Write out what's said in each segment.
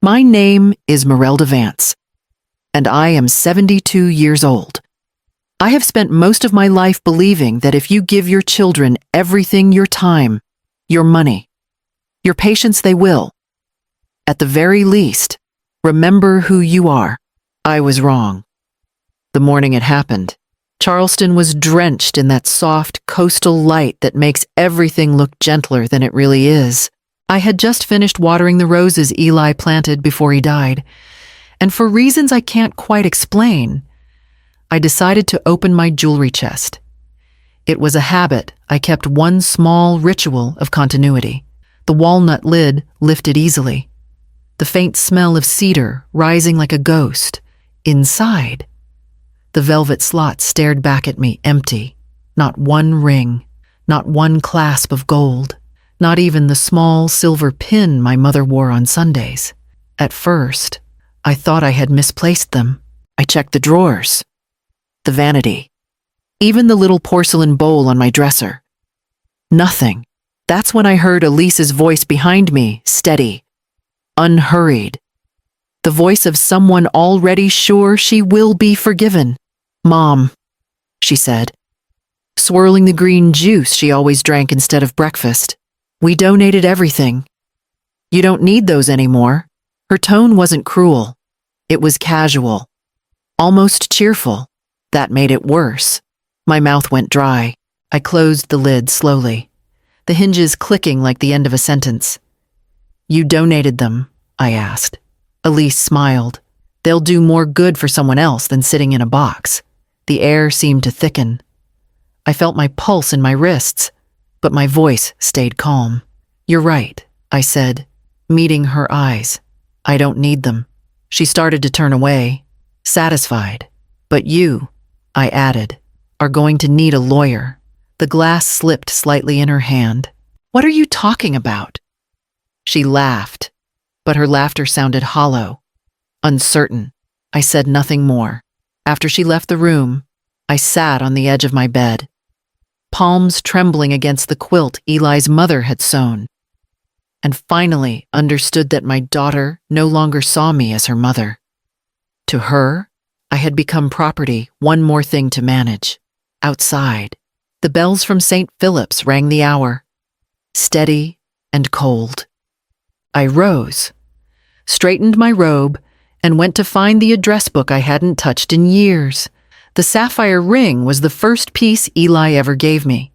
My name is Mirelda Vance, and I am 72 years old. I have spent most of my life believing that if you give your children everything, your time, your money, your patience, they will, at the very least, remember who you are. I was wrong. The morning it happened, Charleston was drenched in that soft coastal light that makes everything look gentler than it really is. I had just finished watering the roses Eli planted before he died, and for reasons I can't quite explain, I decided to open my jewelry chest. It was a habit. I kept one small ritual of continuity. The walnut lid lifted easily, the faint smell of cedar rising like a ghost. Inside, the velvet slot stared back at me empty. Not one ring, not one clasp of gold, not even the small silver pin my mother wore on Sundays. At first, I thought I had misplaced them. I checked the drawers, the vanity, even the little porcelain bowl on my dresser. Nothing. That's when I heard Elise's voice behind me, steady, unhurried. The voice of someone already sure she will be forgiven. "Mom," she said, swirling the green juice she always drank instead of breakfast. "We donated everything. You don't need those anymore." Her tone wasn't cruel. It was casual, almost cheerful. That made it worse. My mouth went dry. I closed the lid slowly, the hinges clicking like the end of a sentence. "You donated them?" I asked. Elise smiled. "They'll do more good for someone else than sitting in a box." The air seemed to thicken. I felt my pulse in my wrists, but my voice stayed calm. "You're right," I said, meeting her eyes. "I don't need them." She started to turn away, satisfied. "But you," I added, "are going to need a lawyer." The glass slipped slightly in her hand. "What are you talking about?" She laughed, but her laughter sounded hollow, uncertain. I said nothing more. After she left the room, I sat on the edge of my bed, palms trembling against the quilt Eli's mother had sewn, and finally understood that my daughter no longer saw me as her mother. To her, I had become property, one more thing to manage. Outside, the bells from St. Philip's rang the hour, steady and cold. I rose, straightened my robe, and went to find the address book I hadn't touched in years. The sapphire ring was the first piece Eli ever gave me.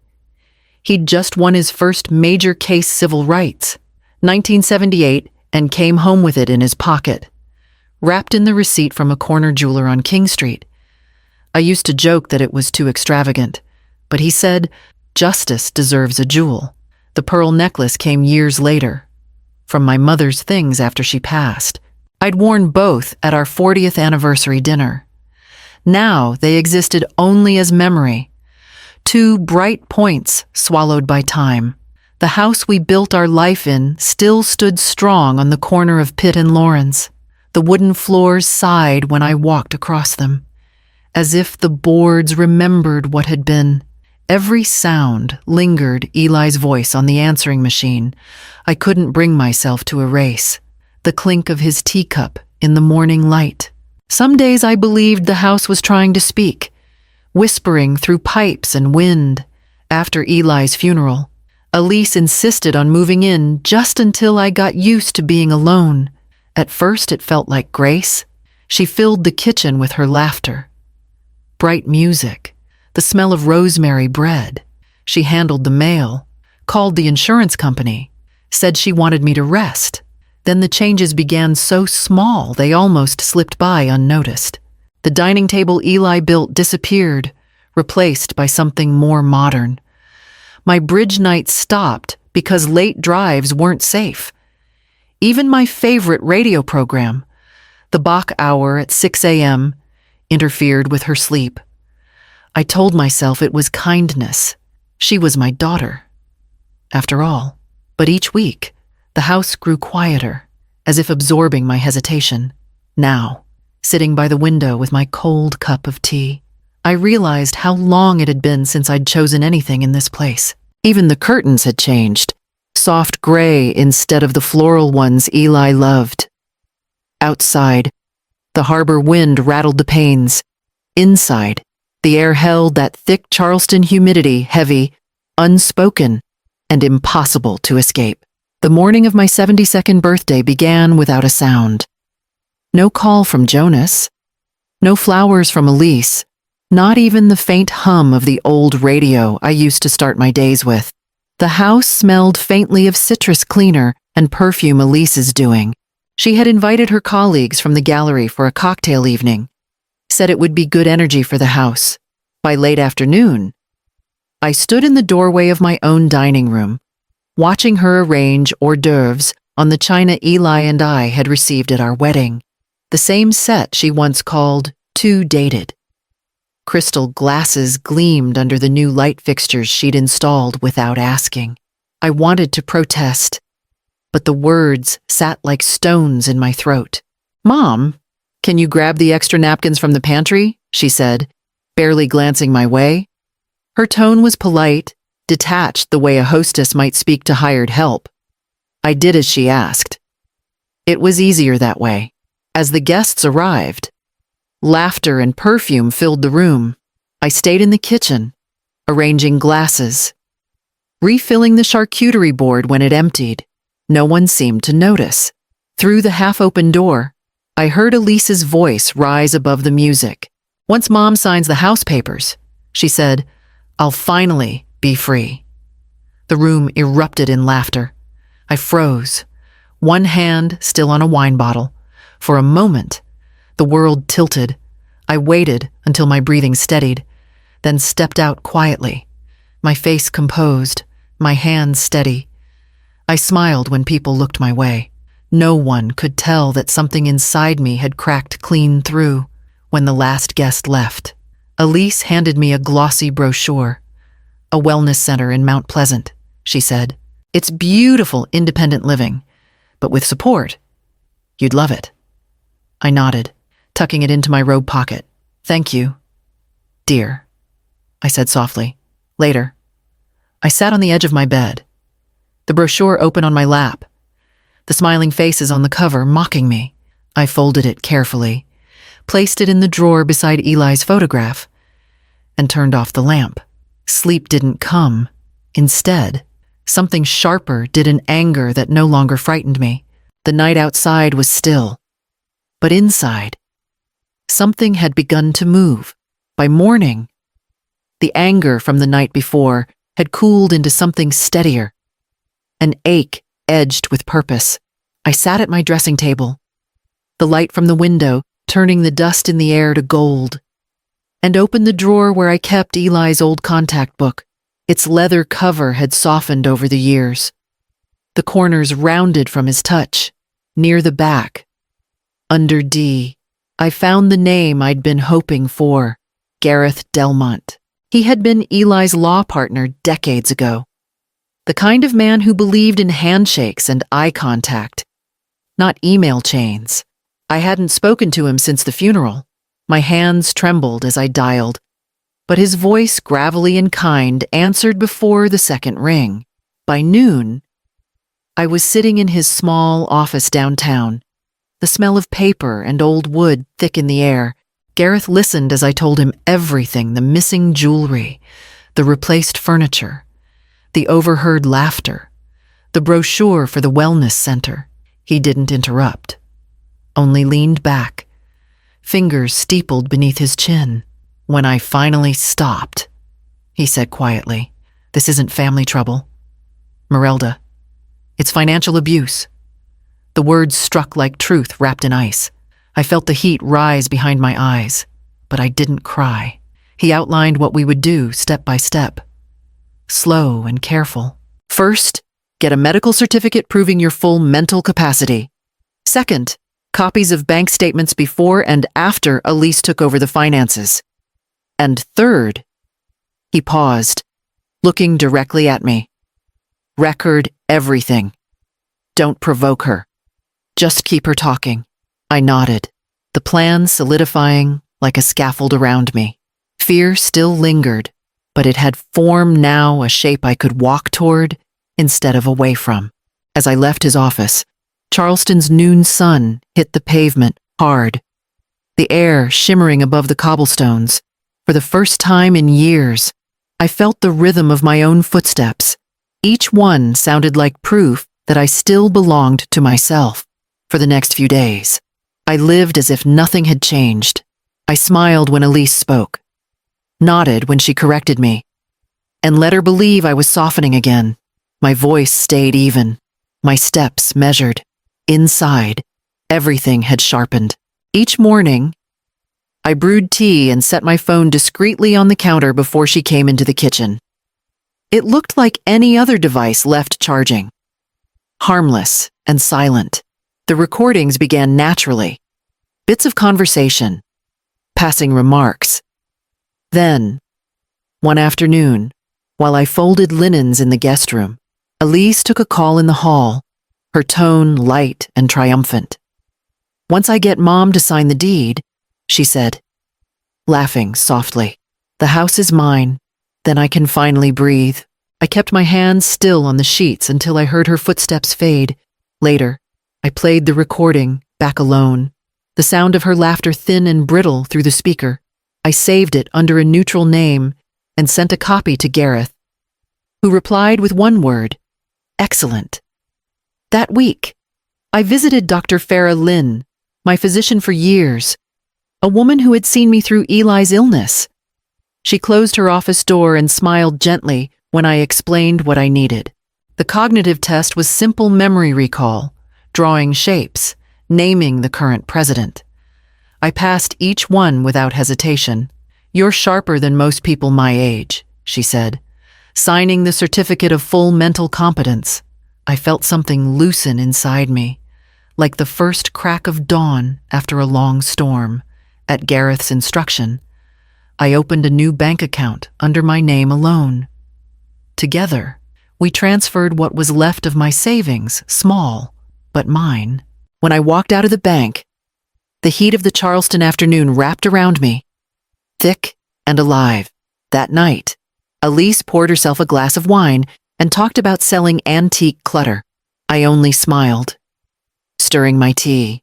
He'd just won his first major case civil rights, 1978, and came home with it in his pocket, wrapped in the receipt from a corner jeweler on King Street. I used to joke that it was too extravagant, but he said, "Justice deserves a jewel." The pearl necklace came years later, from my mother's things after she passed. I'd worn both at our 40th anniversary dinner. Now they existed only as memory, two bright points swallowed by time. The house we built our life in still stood strong on the corner of Pitt and Lawrence. The wooden floors sighed when I walked across them, as if the boards remembered what had been. Every sound lingered. Eli's voice on the answering machine I couldn't bring myself to erase. The clink of his teacup in the morning light. Some days I believed the house was trying to speak, whispering through pipes and wind. After Eli's funeral, Elise insisted on moving in just until I got used to being alone. At first it felt like grace. She filled the kitchen with her laughter, bright music, the smell of rosemary bread. She handled the mail, called the insurance company, said she wanted me to rest. Then the changes began so small they almost slipped by unnoticed. The dining table Eli built disappeared, replaced by something more modern. My bridge nights stopped because late drives weren't safe. Even my favorite radio program, the Bach Hour at 6 a.m., interfered with her sleep. I told myself it was kindness. She was my daughter, after all. But each week, the house grew quieter, as if absorbing my hesitation. Now, sitting by the window with my cold cup of tea, I realized how long it had been since I'd chosen anything in this place. Even the curtains had changed, soft gray instead of the floral ones Eli loved. Outside, the harbor wind rattled the panes. Inside, the air held that thick Charleston humidity, heavy, unspoken, and impossible to escape. The morning of my 72nd birthday began without a sound. No call from Jonas. No flowers from Elise. Not even the faint hum of the old radio I used to start my days with. The house smelled faintly of citrus cleaner and perfume Elise's doing. She had invited her colleagues from the gallery for a cocktail evening, said it would be good energy for the house. By late afternoon, I stood in the doorway of my own dining room, watching her arrange hors d'oeuvres on the china Eli and I had received at our wedding, the same set she once called too dated. Crystal glasses gleamed under the new light fixtures she'd installed without asking. I wanted to protest, but the words sat like stones in my throat. "Mom, can you grab the extra napkins from the pantry?" she said, barely glancing my way. Her tone was polite, detached the way a hostess might speak to hired help. I did as she asked. It was easier that way. As the guests arrived, laughter and perfume filled the room. I stayed in the kitchen, arranging glasses, refilling the charcuterie board when it emptied. No one seemed to notice. Through the half-open door, I heard Elise's voice rise above the music. "Once Mom signs the house papers," she said, "I'll finally be free." The room erupted in laughter. I froze, one hand still on a wine bottle. For a moment, the world tilted. I waited until my breathing steadied, then stepped out quietly, my face composed, my hands steady. I smiled when people looked my way. No one could tell that something inside me had cracked clean through. When the last guest left, Elise handed me a glossy brochure. "A wellness center in Mount Pleasant," she said. "It's beautiful independent living, but with support, you'd love it." I nodded, tucking it into my robe pocket. "Thank you, dear," I said softly. Later, I sat on the edge of my bed, the brochure open on my lap, the smiling faces on the cover mocking me. I folded it carefully, placed it in the drawer beside Eli's photograph, and turned off the lamp. Sleep didn't come. Instead, something sharper did an anger that no longer frightened me. The night outside was still, but inside, something had begun to move. By morning, the anger from the night before had cooled into something steadier, an ache edged with purpose. I sat at my dressing table, the light from the window turning the dust in the air to gold, and opened the drawer where I kept Eli's old contact book. Its leather cover had softened over the years. The corners rounded from his touch. Near the back, under D, I found the name I'd been hoping for, Gareth Delmont. He had been Eli's law partner decades ago. The kind of man who believed in handshakes and eye contact, not email chains. I hadn't spoken to him since the funeral. My hands trembled as I dialed, but his voice, gravelly and kind, answered before the second ring. By noon, I was sitting in his small office downtown, the smell of paper and old wood thick in the air. Gareth listened as I told him everything: the missing jewelry, the replaced furniture, the overheard laughter, the brochure for the wellness center. He didn't interrupt, only leaned back, fingers steepled beneath his chin. When I finally stopped, he said quietly, "This isn't family trouble, Mirelda. It's financial abuse." The words struck like truth wrapped in ice. I felt the heat rise behind my eyes, but I didn't cry. He outlined what we would do step by step, slow and careful. First, get a medical certificate proving your full mental capacity. Second, copies of bank statements before and after Elise took over the finances. And third, he paused, looking directly at me. Record everything. Don't provoke her. Just keep her talking. I nodded, the plan solidifying like a scaffold around me. Fear still lingered, but it had formed now a shape I could walk toward instead of away from. As I left his office, Charleston's noon sun hit the pavement hard, the air shimmering above the cobblestones. For the first time in years, I felt the rhythm of my own footsteps. Each one sounded like proof that I still belonged to myself. For the next few days, I lived as if nothing had changed. I smiled when Elise spoke, nodded when she corrected me, and let her believe I was softening again. My voice stayed even, my steps measured. Inside, everything had sharpened. Each morning, I brewed tea and set my phone discreetly on the counter before she came into the kitchen. It looked like any other device left charging, harmless and silent. The recordings began naturally, bits of conversation, passing remarks. Then, one afternoon, while I folded linens in the guest room, Elise took a call in the hall, her tone light and triumphant. "Once I get Mom to sign the deed," she said, laughing softly, "the house is mine. Then I can finally breathe." I kept my hands still on the sheets until I heard her footsteps fade. Later, I played the recording, back alone, the sound of her laughter thin and brittle through the speaker. I saved it under a neutral name and sent a copy to Gareth, who replied with one word: "Excellent." That week, I visited Dr. Farah Lynn, my physician for years, a woman who had seen me through Eli's illness. She closed her office door and smiled gently when I explained what I needed. The cognitive test was simple memory recall, drawing shapes, naming the current president. I passed each one without hesitation. "You're sharper than most people my age," she said, signing the certificate of full mental competence. I felt something loosen inside me, like the first crack of dawn after a long storm. At Gareth's instruction, I opened a new bank account under my name alone. Together, we transferred what was left of my savings, small, but mine. When I walked out of the bank, the heat of the Charleston afternoon wrapped around me, thick and alive. That night, Elise poured herself a glass of wine and talked about selling antique clutter. I only smiled, stirring my tea.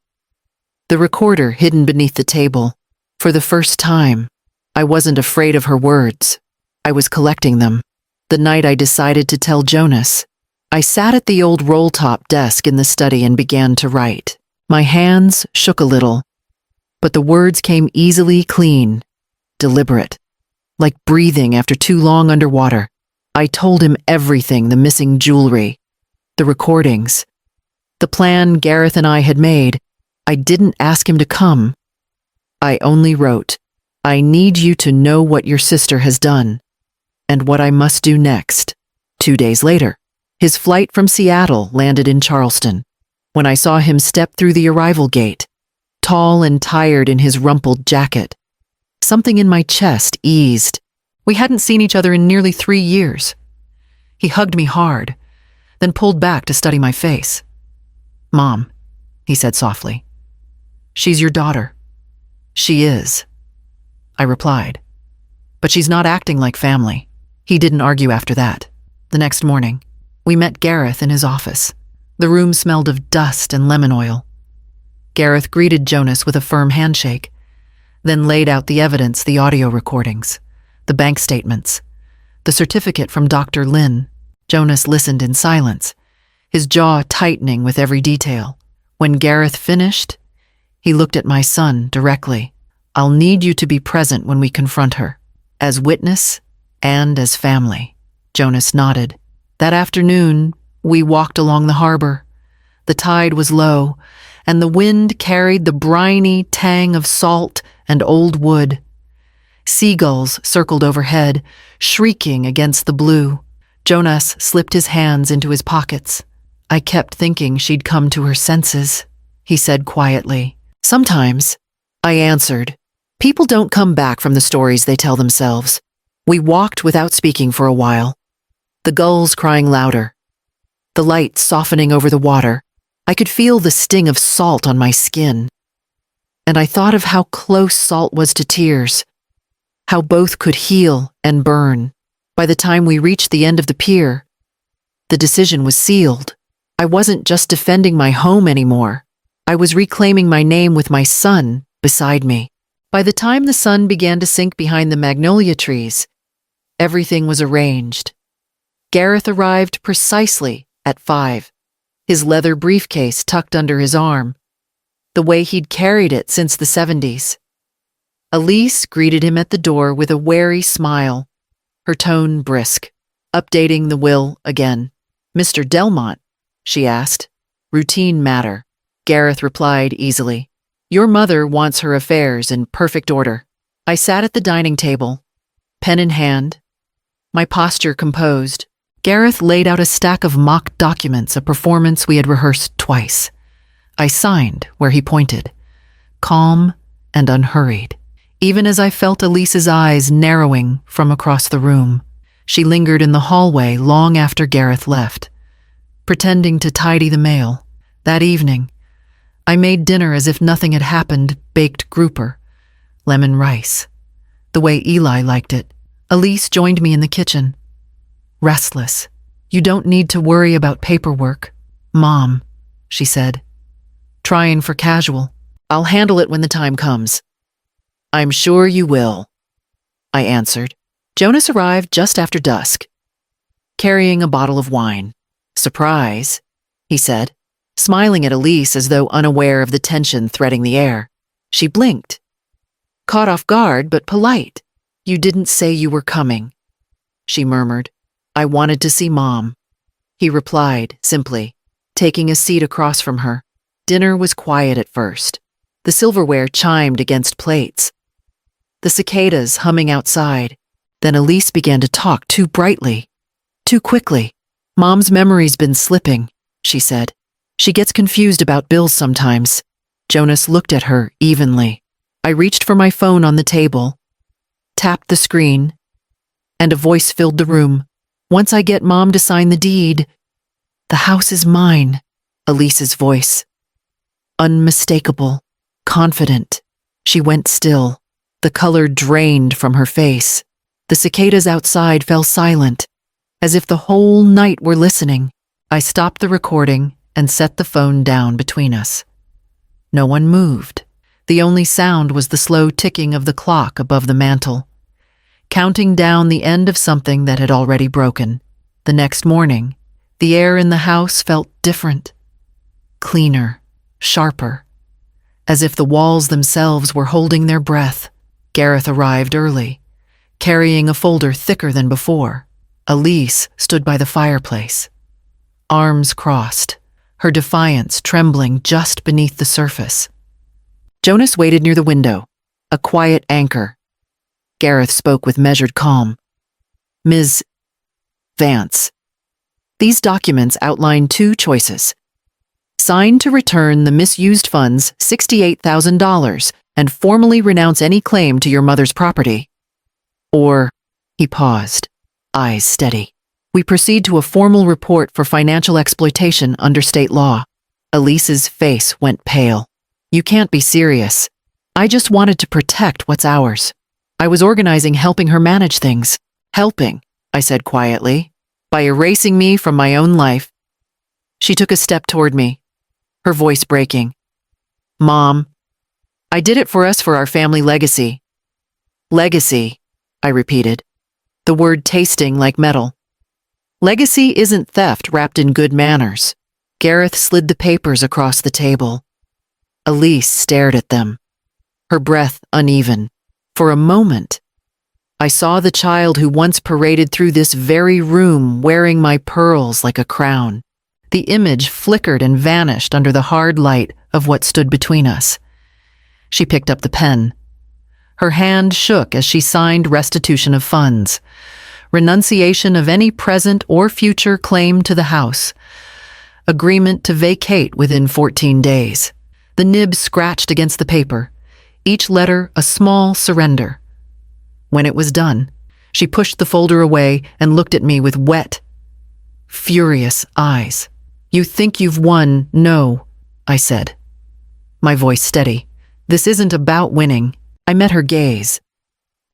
The recorder hidden beneath the table. For the first time, I wasn't afraid of her words. I was collecting them. The night I decided to tell Jonas, I sat at the old roll-top desk in the study and began to write. My hands shook a little, but the words came easily clean, deliberate, like breathing after too long underwater. I told him everything: the missing jewelry, the recordings, the plan Gareth and I had made. I didn't ask him to come. I only wrote, "I need you to know what your sister has done and what I must do next." 2 days later, his flight from Seattle landed in Charleston. When I saw him step through the arrival gate, tall and tired in his rumpled jacket, something in my chest eased. We hadn't seen each other in nearly 3 years. He hugged me hard, then pulled back to study my face. "Mom," he said softly, "she's your daughter." "She is," I replied, "but she's not acting like family." He didn't argue after that. The next morning, we met Gareth in his office. The room smelled of dust and lemon oil. Gareth greeted Jonas with a firm handshake, then laid out the evidence: the audio recordings, the bank statements, the certificate from Dr. Lynn. Jonas listened in silence, his jaw tightening with every detail. When Gareth finished, he looked at my son directly. "I'll need you to be present when we confront her, as witness and as family." Jonas nodded. That afternoon, we walked along the harbor. The tide was low, and the wind carried the briny tang of salt and old wood. Seagulls circled overhead, shrieking against the blue. Jonas slipped his hands into his pockets. "I kept thinking she'd come to her senses," he said quietly. "Sometimes," I answered. "People don't come back from the stories they tell themselves." We walked without speaking for a while, the gulls crying louder, the light softening over the water. I could feel the sting of salt on my skin, and I thought of how close salt was to tears, how both could heal and burn. By the time we reached the end of the pier, the decision was sealed. I wasn't just defending my home anymore. I was reclaiming my name with my son beside me. By the time the sun began to sink behind the magnolia trees, everything was arranged. Gareth arrived precisely at 5, his leather briefcase tucked under his arm, the way he'd carried it since the 70s. Elise greeted him at the door with a wary smile, her tone brisk. "Updating the will again. Mr. Delmont?" she asked. "Routine matter," Gareth replied easily. "Your mother wants her affairs in perfect order." I sat at the dining table, pen in hand, my posture composed. Gareth laid out a stack of mock documents, a performance we had rehearsed twice. I signed where he pointed, calm and unhurried. Even as I felt Elise's eyes narrowing from across the room, she lingered in the hallway long after Gareth left, pretending to tidy the mail. That evening, I made dinner as if nothing had happened, baked grouper, lemon rice, the way Eli liked it. Elise joined me in the kitchen, restless. "You don't need to worry about paperwork, Mom," she said, trying for casual. "I'll handle it when the time comes." "I'm sure you will," I answered. Jonas arrived just after dusk, carrying a bottle of wine. "Surprise," he said, smiling at Elise as though unaware of the tension threading the air. She blinked, caught off guard but polite. "You didn't say you were coming," she murmured. "I wanted to see Mom," he replied simply, taking a seat across from her. Dinner was quiet at first. The silverware chimed against plates, the cicadas humming outside. Then Elise began to talk too brightly, too quickly. "Mom's memory's been slipping," she said. "She gets confused about bills sometimes." Jonas looked at her evenly. I reached for my phone on the table, tapped the screen, and a voice filled the room. "Once I get Mom to sign the deed, the house is mine." Elise's voice, unmistakable, confident. She went still. The color drained from her face. The cicadas outside fell silent, as if the whole night were listening. I stopped the recording and set the phone down between us. No one moved. The only sound was the slow ticking of the clock above the mantel, counting down the end of something that had already broken. The next morning, the air in the house felt different, cleaner, sharper, as if the walls themselves were holding their breath. Gareth arrived early, carrying a folder thicker than before. Elise stood by the fireplace, arms crossed, her defiance trembling just beneath the surface. Jonas waited near the window, a quiet anchor. Gareth spoke with measured calm. "Ms. Vance, these documents outline 2 choices. Sign to return the misused funds, $68,000, and formally renounce any claim to your mother's property. Or," he paused, eyes steady, "we proceed to a formal report for financial exploitation under state law." Elise's face went pale. "You can't be serious. I just wanted to protect what's ours. I was organizing helping her manage things." "Helping," I said quietly, "by erasing me from my own life." She took a step toward me, her voice breaking. "Mom, I did it for us, for our family legacy." "Legacy," I repeated, the word tasting like metal. "Legacy isn't theft wrapped in good manners." Gareth slid the papers across the table. Elise stared at them, her breath uneven. For a moment, I saw the child who once paraded through this very room wearing my pearls like a crown. The image flickered and vanished under the hard light of what stood between us. She picked up the pen. Her hand shook as she signed restitution of funds, renunciation of any present or future claim to the house, agreement to vacate within 14 days. The nib scratched against the paper, each letter a small surrender. When it was done, she pushed the folder away and looked at me with wet, furious eyes. "You think you've won?" "No," I said, my voice steady. "This isn't about winning." I met her gaze,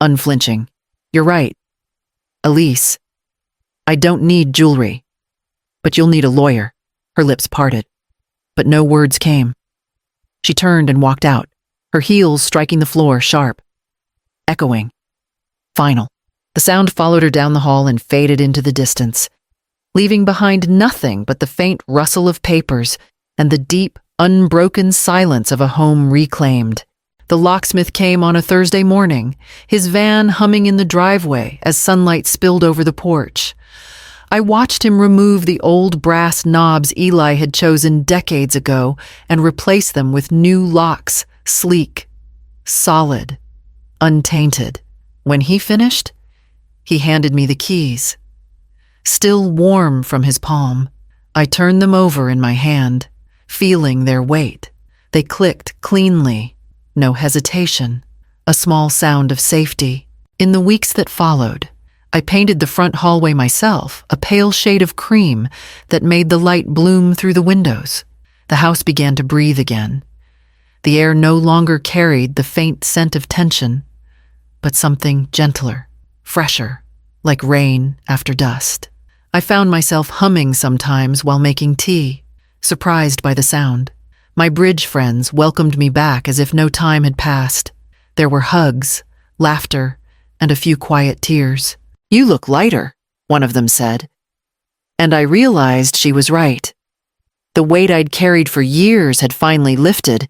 unflinching. "You're right, Elise. I don't need jewelry, but you'll need a lawyer." Her lips parted, but no words came. She turned and walked out, her heels striking the floor sharp, echoing. Final. The sound followed her down the hall and faded into the distance, leaving behind nothing but the faint rustle of papers and the deep, unbroken silence of a home reclaimed. The locksmith came on a Thursday morning, his van humming in the driveway as sunlight spilled over the porch. I watched him remove the old brass knobs Eli had chosen decades ago and replace them with new locks, sleek, solid, untainted. When he finished, he handed me the keys. Still warm from his palm, I turned them over in my hand, feeling their weight. They clicked cleanly, no hesitation, a small sound of safety. In the weeks that followed, I painted the front hallway myself, a pale shade of cream that made the light bloom through the windows. The house began to breathe again. The air no longer carried the faint scent of tension, but something gentler, fresher, like rain after dust. I found myself humming sometimes while making tea, surprised by the sound. My bridge friends welcomed me back as if no time had passed. There were hugs, laughter, and a few quiet tears. "You look lighter," one of them said. And I realized she was right. The weight I'd carried for years had finally lifted,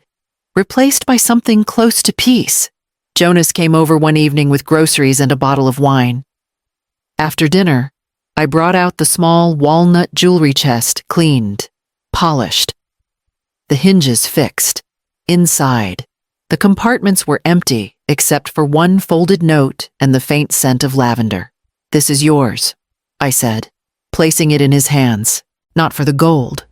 replaced by something close to peace. Jonas came over one evening with groceries and a bottle of wine. After dinner, I brought out the small walnut jewelry chest, cleaned, polished. The hinges fixed. Inside, the compartments were empty except for one folded note and the faint scent of lavender. "This is yours," I said, placing it in his hands, not for the gold,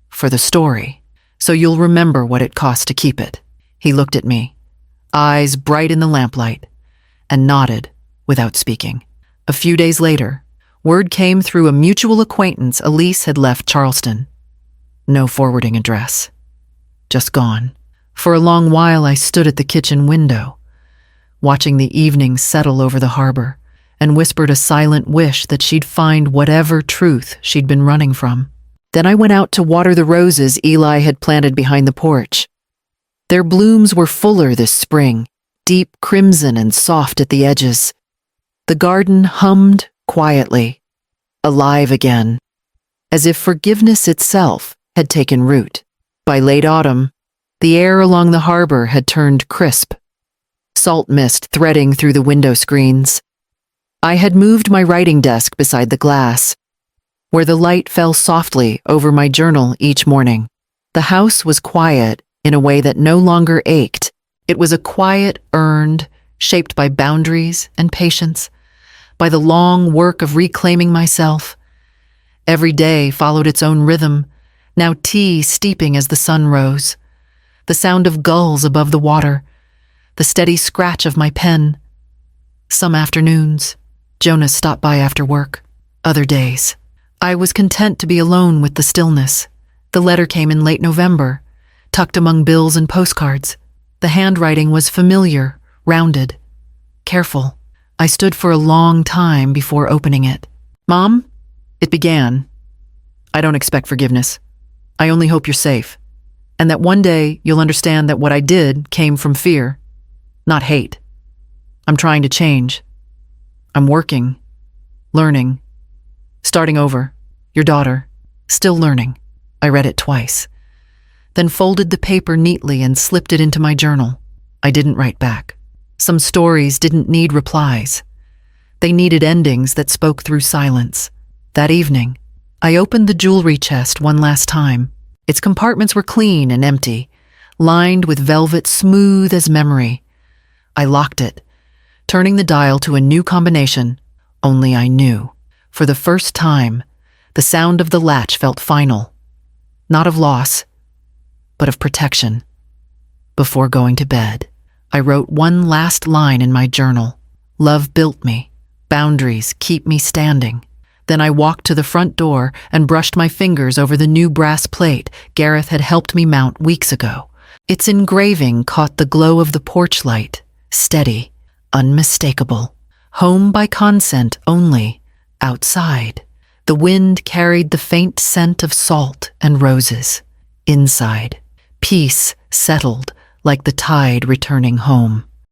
for the story, so you'll remember what it cost to keep it. He looked at me, eyes bright in the lamplight, and nodded without speaking. A few days later, word came through a mutual acquaintance Elise had left Charleston. No forwarding address. Just gone. For a long while I stood at the kitchen window, watching the evening settle over the harbor, and whispered a silent wish that she'd find whatever truth she'd been running from. Then I went out to water the roses Eli had planted behind the porch. Their blooms were fuller this spring, deep crimson and soft at the edges. The garden hummed quietly, alive again, as if forgiveness itself had taken root. By late autumn, the air along the harbor had turned crisp, salt mist threading through the window screens. I had moved my writing desk beside the glass, where the light fell softly over my journal each morning. The house was quiet in a way that no longer ached. It was a quiet earned, shaped by boundaries and patience, by the long work of reclaiming myself. Every day followed its own rhythm, now tea steeping as the sun rose, the sound of gulls above the water, the steady scratch of my pen. Some afternoons, Jonas stopped by after work. Other days, I was content to be alone with the stillness. The letter came in late November, tucked among bills and postcards. The handwriting was familiar, rounded, careful. I stood for a long time before opening it. "Mom," it began, "I don't expect forgiveness. I only hope you're safe, and that one day you'll understand that what I did came from fear, not hate. I'm trying to change. I'm working, learning, starting over. Your daughter, still learning." I read it twice, then folded the paper neatly and slipped it into my journal. I didn't write back. Some stories didn't need replies. They needed endings that spoke through silence. That evening, I opened the jewelry chest one last time. Its compartments were clean and empty, lined with velvet smooth as memory. I locked it, turning the dial to a new combination. Only I knew. For the first time, the sound of the latch felt final. Not of loss, but of protection. Before going to bed, I wrote one last line in my journal. "Love built me. Boundaries keep me standing." Then I walked to the front door and brushed my fingers over the new brass plate Gareth had helped me mount weeks ago. Its engraving caught the glow of the porch light, steady, unmistakable. Home by consent only, outside. The wind carried the faint scent of salt and roses. Inside, peace settled like the tide returning home.